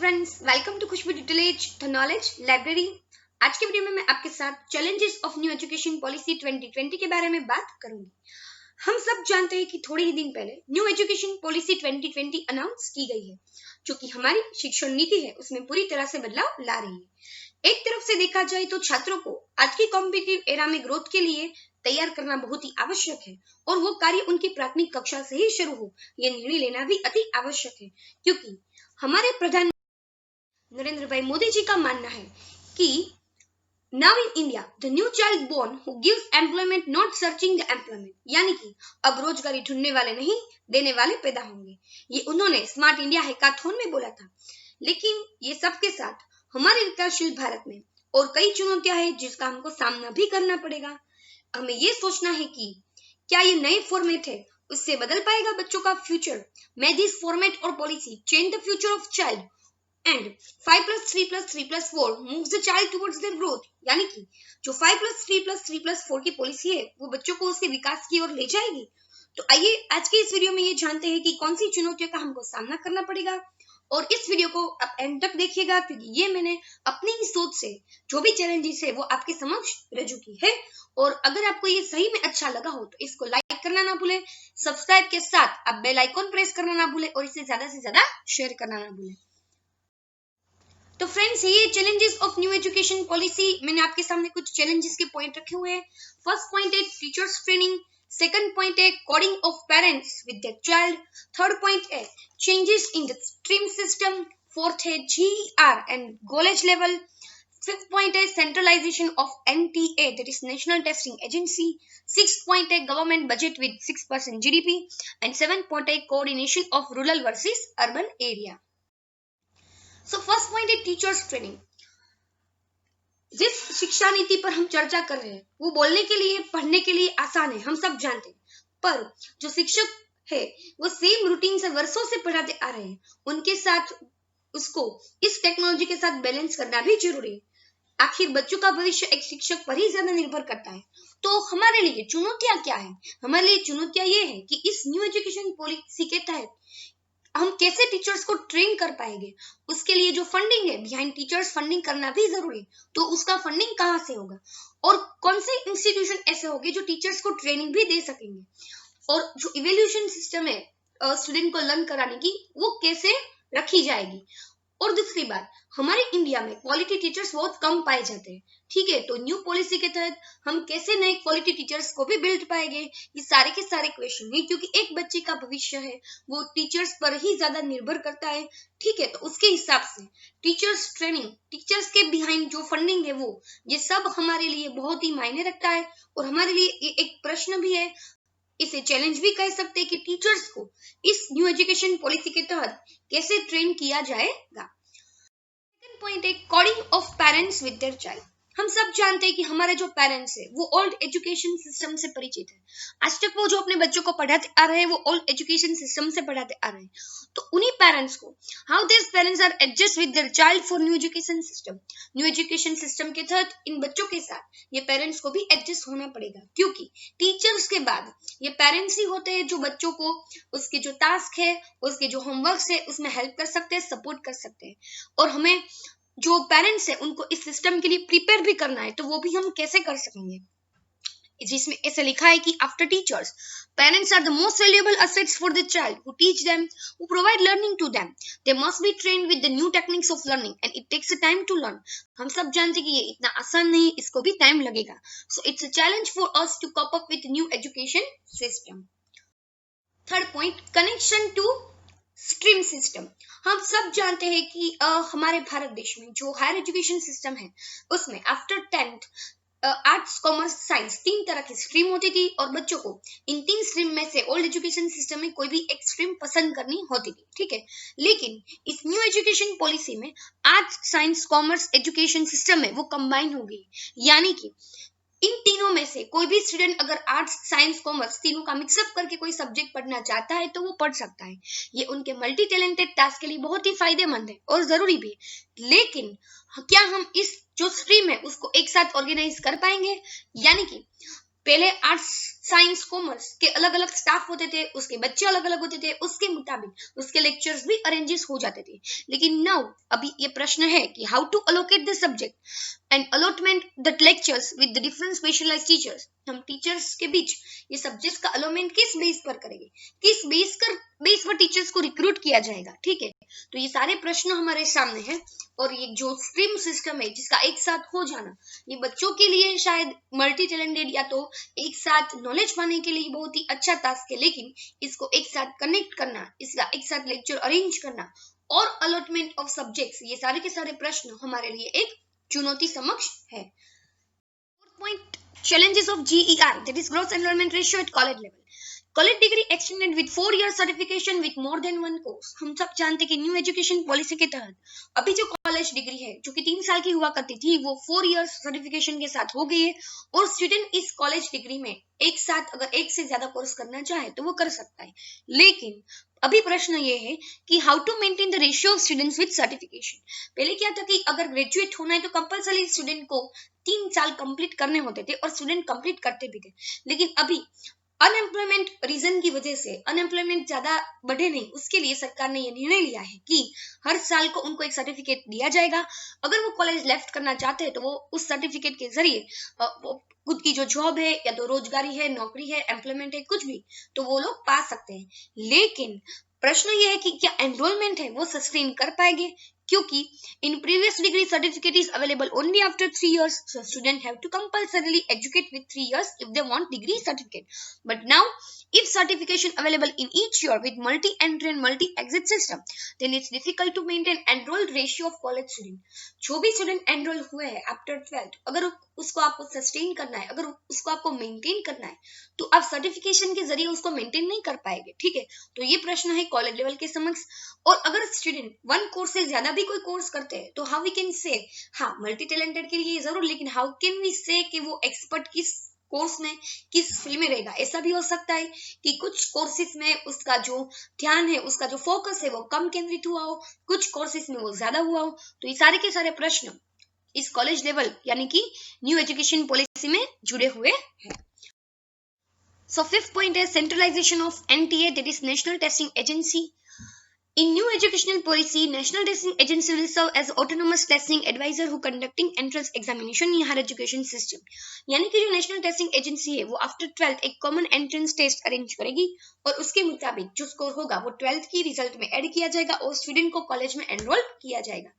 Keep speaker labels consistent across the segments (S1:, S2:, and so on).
S1: Friends, welcome to Khushbu detail as the knowledge library. आज के video में मैं आपके साथ challenges of new education policy 2020 के बारे में बात करूंगी। हम सब जानते हैं कि थोड़े ही दिन पहले न्यू एजुकेशन पॉलिसी 2020 अनाउंस की गई है, जो कि हमारी शिक्षण नीति है उसमें पूरी तरह से बदलाव ला रही है। एक तरफ से देखा जाए तो छात्रों को आज की कॉम्पिटिटिव एरा में ग्रोथ के लिए तैयार करना बहुत ही आवश्यक है और वो कार्य उनकी प्राथमिक कक्षा से ही शुरू हो, ये निर्णय लेना भी अति आवश्यक है, क्योंकि हमारे प्रधान नरेंद्र भाई मोदी जी का मानना है कि now in India the new child born who gives employment not searching the employment, यानी कि अब रोजगारी ढूंढने वाले नहीं देने वाले पैदा होंगे। ये उन्होंने स्मार्ट इंडिया हैकाथॉन में बोला था। लेकिन ये सबके साथ हमारे विकासशील भारत में और कई चुनौतियां हैं जिसका हमको सामना भी करना पड़ेगा। हमें ये सोचना है कि क्या ये नए फॉर्मेट है उससे बदल पाएगा बच्चों का फ्यूचर। मे दिस फॉर्मेट और policy change the future of child and 5 plus 3 plus 3 plus 4 moves the child towards their growth, यानी कि जो 5 plus 3 plus 3 plus 4 की पॉलिसी है वो बच्चों को उसके विकास की ओर ले जाएगी। तो आइए आज के इस वीडियो में ये जानते हैं कि कौन सी चुनौतियों का हमको सामना करना पड़ेगा, और इस वीडियो को आप एंड तक देखिएगा क्योंकि ये मैंने अपनी ही सोच से जो भी चैलेंजेस है वो आपके समक्ष रजू की है। और अगर आपको ये सही में अच्छा लगा हो तो इसको लाइक करना ना भूले, सब्सक्राइब के साथ आप बेल आइकॉन प्रेस करना ना भूले और इसे ज्यादा से ज्यादा शेयर करना ना भूले। तो फ्रेंड्स, ये challenges of new education policy, मैंने आपके सामने कुछ चैलेंजेस के पॉइंट रखे हुए हैं। फर्स्ट पॉइंट है टीचर्स ट्रेनिंग, सेकंड पॉइंट है coding of parents with their child, third point है changes in the stream system, fourth है GER and college level, fifth point है centralisation of NTA that is national testing agency, sixth point है government budget with 6% GDP and seventh point है coordination of rural versus urban area. So first point है teachers training. जिस शिक्षा नीति पर हम चर्चा कर रहे हैं वो बोलने के लिए पढ़ने के लिए आसान है, हम सब जानते हैं, पर जो शिक्षक है वो सेम रूटीन से वर्षों से पढ़ाते आ रहे हैं, उनके साथ उसको इस टेक्नोलॉजी के साथ बैलेंस करना भी जरूरी है। आखिर बच्चों का भविष्य एक शिक्षक पर ही ज्यादा निर्भर करता है। तो हमारे लिए चुनौतियां क्या है? हमारे लिए चुनौतियां ये है कि इस न्यू एजुकेशन पॉलिसी के तहत हम कैसे टीचर्स को ट्रेन कर पाएंगे। उसके लिए जो फंडिंग है, बिहाइंड टीचर्स फंडिंग करना भी जरूरी, तो उसका फंडिंग कहाँ से होगा और कौन से इंस्टीट्यूशन ऐसे होंगे जो टीचर्स को ट्रेनिंग भी दे सकेंगे, और जो इवेल्यूशन सिस्टम है स्टूडेंट को लर्न कराने की वो कैसे रखी जाएगी। और दूसरी बात, हमारे इंडिया में क्वालिटी टीचर्स बहुत कम पाए जाते हैं, ठीक है, तो न्यू पॉलिसी के तहत हम कैसे नए क्वालिटी टीचर्स को भी बिल्ड पाएंगे, ये सारे के सारे क्वेश्चन है, क्योंकि एक बच्चे का भविष्य है वो टीचर्स पर ही ज्यादा निर्भर करता है, ठीक है। तो उसके हिसाब से टीचर्स ट्रेनिंग, टीचर्स के बिहाइंड जो फंडिंग है वो, ये सब हमारे लिए बहुत ही मायने रखता है। और हमारे लिए ये एक प्रश्न भी है, इसे चैलेंज भी कह सकते हैं कि टीचर्स को इस न्यू एजुकेशन पॉलिसी के तहत कैसे ट्रेन किया जाएगा। सेकंड पॉइंट है coding of parents with their child. हम सब जानते हैं कि हमारे जो पेरेंट्स है वो ओल्ड एजुकेशन सिस्टम से परिचित है। आज तक वो जो अपने बच्चों को पढ़ाते आ रहे हैं वो ओल्ड एजुकेशन सिस्टम से पढ़ाते आ रहे हैं। तो उन्हीं पेरेंट्स को how this parents are adjust with their child for new education system. New education system के तहत इन बच्चों के साथ ये पेरेंट्स को भी एडजस्ट होना पड़ेगा, क्योंकि टीचर्स के बाद ये पेरेंट्स ही होते हैं जो बच्चों को उसके जो टास्क है, उसके जो होमवर्क है उसमें हेल्प कर सकते हैं, सपोर्ट कर सकते हैं। और हमें जो पेरेंट्स है उनको इस सिस्टम के लिए प्रिपेयर भी करना है, तो वो भी हम कैसे कर सकेंगे, जिसमें ऐसे लिखा है कि after teachers parents are the most valuable assets for the child who teach them, who provide learning to them, they must be trained with the new techniques of learning and it takes a time to learn. हम सब जानते हैं कि ये इतना आसान नहीं, इसको भी टाइम लगेगा। So it's a challenge for us to cope up with new education system. Third point, connection to stream system. हम सब जानते हैं कि हमारे भारत देश में जो हायर एजुकेशन सिस्टम है उसमें after 10th arts, commerce, science तीन तरह की स्ट्रीम होती थी, और बच्चों को इन तीन स्ट्रीम में से ओल्ड एजुकेशन सिस्टम में कोई भी एक स्ट्रीम पसंद करनी होती थी, ठीक है। लेकिन इस न्यू एजुकेशन पॉलिसी में arts, science, commerce education system में वो कंबाइन हो गई, यानी कि इन तीनों में से कोई भी स्टूडेंट अगर आर्ट्स, साइंस, कॉमर्स तीनों का मिक्सअप करके कोई सब्जेक्ट पढ़ना चाहता है तो वो पढ़ सकता है। ये उनके मल्टी टैलेंटेड टास्क के लिए बहुत ही फायदेमंद है और जरूरी भी। लेकिन क्या हम इस जो स्ट्रीम है उसको एक साथ ऑर्गेनाइज कर पाएंगे, यानी कि पहले आर्ट्स साइंस कॉमर्स के अलग अलग स्टाफ होते थे, उसके बच्चे अलग अलग होते थे, उसके मुताबिक उसके लेक्चर्स भी अरेंजेस हो जाते थे। लेकिन नाउ अभी ये प्रश्न है कि how to allocate the subject and allotment the lectures with the different specialized teachers. हम टीचर्स के बीच ये सब्जेक्ट्स का अलॉटमेंट किस बेस पर करेंगे, किस बेस पर टीचर्स को रिक्रूट किया जाएगा, ठीक है। तो ये सारे प्रश्न हमारे सामने हैं और ये जो स्ट्रीम सिस्टम है जिसका एक साथ हो जाना, ये बच्चों के लिए शायद मल्टी टैलेंटेड या तो एक साथ नॉलेज पाने के लिए बहुत ही अच्छा टास्क है, लेकिन इसको एक साथ कनेक्ट करना, इसका एक साथ लेक्चर अरेंज करना और अलॉटमेंट ऑफ सब्जेक्ट्स, ये सारे के सारे प्रश्न हमारे लिए एक चुनौती समक्ष है। Point challenges of GER, that is gross enrollment ratio at college level. College degree extended with 4 year certification with more than 1 course. हम सब जानते हैं कि न्यू एजुकेशन पॉलिसी के तहत अभी जो कॉलेज डिग्री है जो कि 3 साल की हुआ करती थी वो 4 years सर्टिफिकेशन के साथ हो गई है और स्टूडेंट इस कॉलेज डिग्री में एक साथ अगर एक से ज्यादा कोर्स करना चाहे तो वो कर सकता है। लेकिन अभी प्रश्न ये है कि how to maintain the ratio of students with certification. पहले क्या था कि अगर ग्रेजुएट होना है तो कंपलसरी स्टूडेंट को 3 साल कंप्लीट करने होते थे और स्टूडेंट कंप्लीट करते भी थे। लेकिन अभी अनएम्प्लॉयमेंट रीजन की वजह से अनएम्प्लॉयमेंट ज्यादा बढ़े नहीं, उसके लिए सरकार ने यह निर्णय लिया है कि हर साल को उनको एक सर्टिफिकेट दिया जाएगा। अगर वो कॉलेज लेफ्ट करना चाहते हैं तो वो उस सर्टिफिकेट के जरिए खुद की जो जॉब है या तो रोजगारी है, नौकरी है, एम्प्लॉयमेंट है, कुछ भी तो वो लोग पा सकते हैं। लेकिन प्रश्न ये है कि क्या एनरोलमेंट है वो सस्टेन कर पाएंगे, क्योंकि in previous degree certificate is available only after 3 years, so student have to compulsorily educate with 3 years if they want degree certificate. But now if certification available in each year with multi entry and multi exit system, then it's difficult to maintain enrolled ratio of college student. जो भी student enrol हुए हैं after 12th, अगर उसको आपको sustain करना है, अगर उसको आपको मेंटेन करना है तो आप सर्टिफिकेशन के जरिए उसको मेंटेन नहीं कर पाएंगे, ठीक है। तो ये प्रश्न है कॉलेज लेवल के समक्ष। और अगर स्टूडेंट 1 कोर्स से ज्यादा भी कोई कोर्स करते हैं तो हाउ वी कैन से, हाँ मल्टी टैलेंटेड के लिए जरूर, लेकिन हाउ कैन वी से कि वो एक्सपर्ट किस कोर्स में किस फील्ड में रहेगा। ऐसा भी हो सकता है कि कुछ कोर्सेज में उसका जो ध्यान है, उसका जो फोकस है वो कम केंद्रित हुआ हो, कुछ कोर्सेज में वो ज्यादा हुआ हो। तो ये सारे के सारे प्रश्न इस कॉलेज लेवल यानी कि न्यू एजुकेशन पॉलिसी में जुड़े हुए हैं। So fifth point is centralization of NTA, that is National Testing Agency. In new educational policy, National Testing Agency will serve as autonomous testing advisor who conducting entrance examination in higher education system. यानी कि जो national testing agency है वो after 12th एक common entrance test arrange करेगी और उसके मुताबिक जो स्कोर होगा वो 12th की रिजल्ट में ऐड किया जाएगा और स्टूडेंट को कॉलेज में एनरोल किया जाएगा।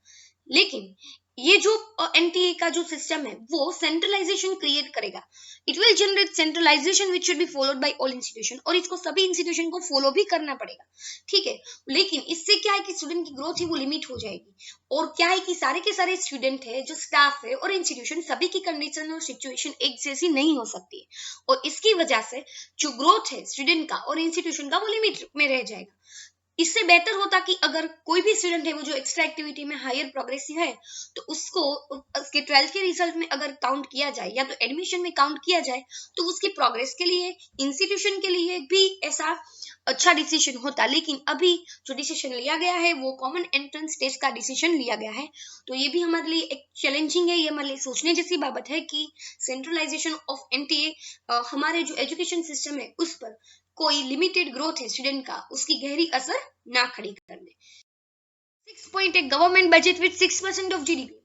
S1: लेकिन ये जो एनटीए का जो सिस्टम है वो सेंट्रलाइजेशन क्रिएट करेगा। It will generate centralization which should be followed by all institution, और इसको सभी इंस्टीट्यूशन को फॉलो भी करना पड़ेगा, ठीक है। लेकिन इससे क्या है कि स्टूडेंट की ग्रोथ ही वो लिमिट हो जाएगी और क्या है कि सारे के सारे स्टूडेंट है, जो स्टाफ है और इंस्टीट्यूशन, सभी की कंडीशन और सिचुएशन एक जैसी नहीं हो सकती है और इसकी वजह से जो ग्रोथ है स्टूडेंट का और इंस्टीट्यूशन का वो लिमिट में रह जाएगा। इससे बेहतर होता कि अगर कोई भी स्टूडेंट है वो जो एक्स्ट्रा एक्टिविटी में हायर प्रोग्रेसिव है तो उसको उसके 12th के रिजल्ट में अगर काउंट किया जाए या तो एडमिशन में काउंट किया जाए तो उसकी प्रोग्रेस के लिए इंस्टीट्यूशन के लिए भी ऐसा अच्छा डिसीजन होता। लेकिन अभी जो डिसीजन लिया गया है वो कॉमन एंट्रेंस टेस्ट का डिसीजन लिया गया है, तो ये भी हमारे लिए एक चैलेंजिंग है, ये हमारे लिए सोचने जैसी बात है कि सेंट्रलाइजेशन ऑफ एनटीए हमारे जो एजुकेशन सिस्टम है उस पर कोई लिमिटेड ग्रोथ है स्टूडेंट का उसकी गहरी असर ना खड़ी कर दे। 6 पॉइंट है government budget with 6% of GDP.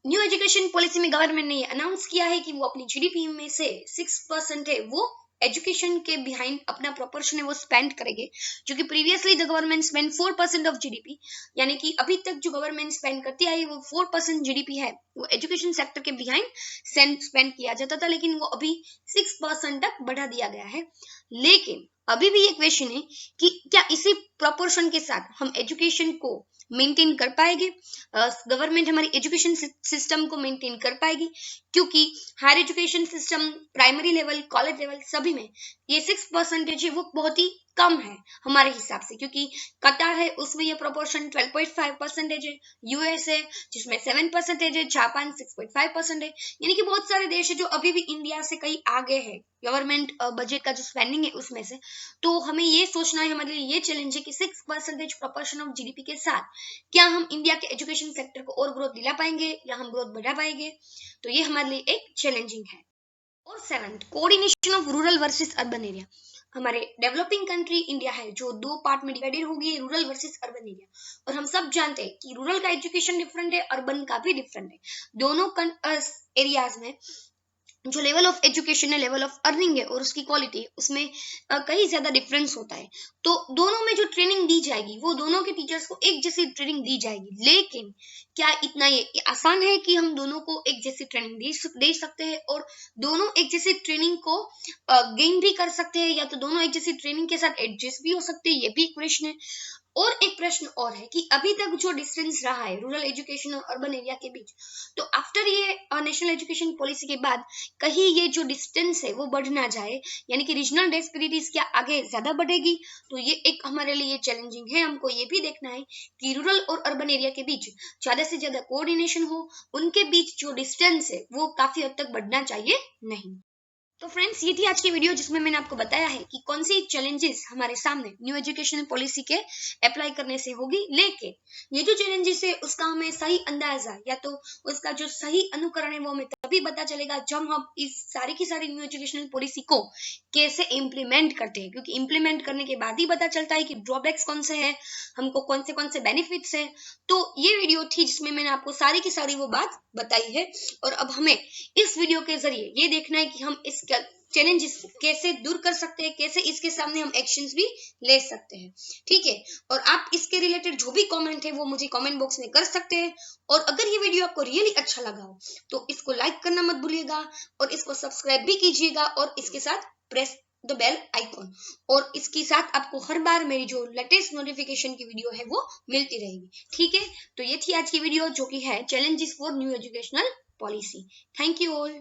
S1: New education policy में गवर्नमेंट ने ये अनाउंस किया है कि वो अपनी जीडीपी में से 6% है वो एजुकेशन के बिहाइंड अपना प्रोपोर्शन है वो स्पेंड करेंगे, जो कि previously the government spend 4% of GDP, यानी कि अभी तक जो गवर्नमेंट स्पेंड करती आई वो 4% जीडीपी है वो एजुकेशन सेक्टर के बिहाइंड स्पेंड किया जाता था, लेकिन वो अभी 6% तक बढ़ा दिया गया है। लेकिन अभी भी ये क्वेश्चन है कि क्या इसी प्रोपोर्शन के साथ हम एजुकेशन को मेंटेन कर पाएंगे, गवर्नमेंट हमारी एजुकेशन सिस्टम को मेंटेन कर पाएगी, क्योंकि higher education system primary level college level सभी में ये 6% है वो बहुत ही कम है हमारे हिसाब से, क्योंकि कतार है उसमें ये प्रोपोर्शन 12.5% है, यूएस है जिसमें 7% है, जापान 6.5% है, यानी कि बहुत सारे देश है जो अभी भी इंडिया से कहीं आगे है गवर्नमेंट बजट का जो स्पेंडिंग है उसमें से। तो हमें ये सोचना है, हमारे लिए ये चैलेंज है कि 6% प्रोपोर्शन ऑफ जीडीपी के साथ क्या हम इंडिया के एजुकेशन सेक्टर को और ग्रोथ दिला पाएंगे या हम ग्रोथ बढ़ा पाएंगे, तो ये हमारे लिए एक चैलेंजिंग है। और 7th, coordination of rural versus urban area. हमारे डेवलपिंग कंट्री इंडिया है जो 2 पार्ट में डिवाइडेड हो गई है, रूरल वर्सेस अर्बन एरिया। और हम सब जानते हैं कि रूरल का एजुकेशन डिफरेंट है, अर्बन का भी डिफरेंट है। दोनों एरियाज में जो लेवल ऑफ एजुकेशन है, लेवल ऑफ अर्निंग है और उसकी क्वालिटी, उसमें कहीं ज्यादा डिफरेंस होता है। तो दोनों में जो ट्रेनिंग दी जाएगी वो दोनों के टीचर्स को एक जैसी ट्रेनिंग दी जाएगी। लेकिन क्या इतना ये आसान है कि हम दोनों को एक जैसी ट्रेनिंग दे सकते हैं और दोनों एक जैसी ट्रेनिंग को गेन भी कर सकते हैं, या तो दोनों एक जैसी ट्रेनिंग के साथ एडजस्ट भी हो सकते हैं? ये भी एक प्रश्न है। और एक प्रश्न और है कि अभी तक जो डिस्टेंस रहा है रूरल एजुकेशन और अर्बन एरिया के बीच, तो आफ्टर ये नेशनल एजुकेशन पॉलिसी के बाद कहीं ये जो डिस्टेंस है वो बढ़ ना जाए, यानी कि रीजनल डिस्पेरिटीज क्या आगे ज्यादा बढ़ेगी? तो ये एक हमारे लिए चैलेंजिंग है। हमको ये भी देखना है कि रूरल और अर्बन एरिया के बीच ज्यादा से ज्यादा कोऑर्डिनेशन हो, उनके बीच जो डिस्टेंस है वो काफी हद तक बढ़ना चाहिए नहीं। तो फ्रेंड्स, ये थी आज की वीडियो जिसमें मैंने आपको बताया है कि कौन सी चैलेंजेस हमारे सामने न्यू एजुकेशन पॉलिसी के अप्लाई करने से होगी। लेकिन ये जो चैलेंजेस है उसका हमें सही अंदाजा या तो उसका जो सही अनुकरण है वो हमें तभी पता चलेगा जब हम इस सारी की सारी न्यू एजुकेशन पॉलिसी को कैसे इम्प्लीमेंट करते हैं, क्योंकि इम्प्लीमेंट करने के बाद ही पता चलता है कि ड्रॉबैक्स कौन से हैं, हमको कौन से बेनिफिट्स हैं। तो ये वीडियो थी जिसमें मैंने आपको सारी की सारी वो बात बताई है, और अब हमें इस वीडियो के जरिए ये देखना है कि हम इस चैलेंजेस कैसे दूर कर सकते हैं, कैसे इसके सामने हम एक्शंस भी ले सकते हैं। ठीक है, और आप इसके रिलेटेड जो भी कमेंट है वो मुझे कमेंट बॉक्स में कर सकते हैं। और अगर ये वीडियो आपको रियली अच्छा लगा हो तो इसको लाइक करना मत भूलिएगा, और इसको सब्सक्राइब भी कीजिएगा, और इसके साथ प्रेस द बेल आइकॉन, और इसके साथ आपको हर बार मेरी जो लेटेस्ट नोटिफिकेशन की वीडियो है वो मिलती रहेगी। ठीक है, तो ये थी आज की वीडियो जो कि है challenges for new educational policy. Thank you all.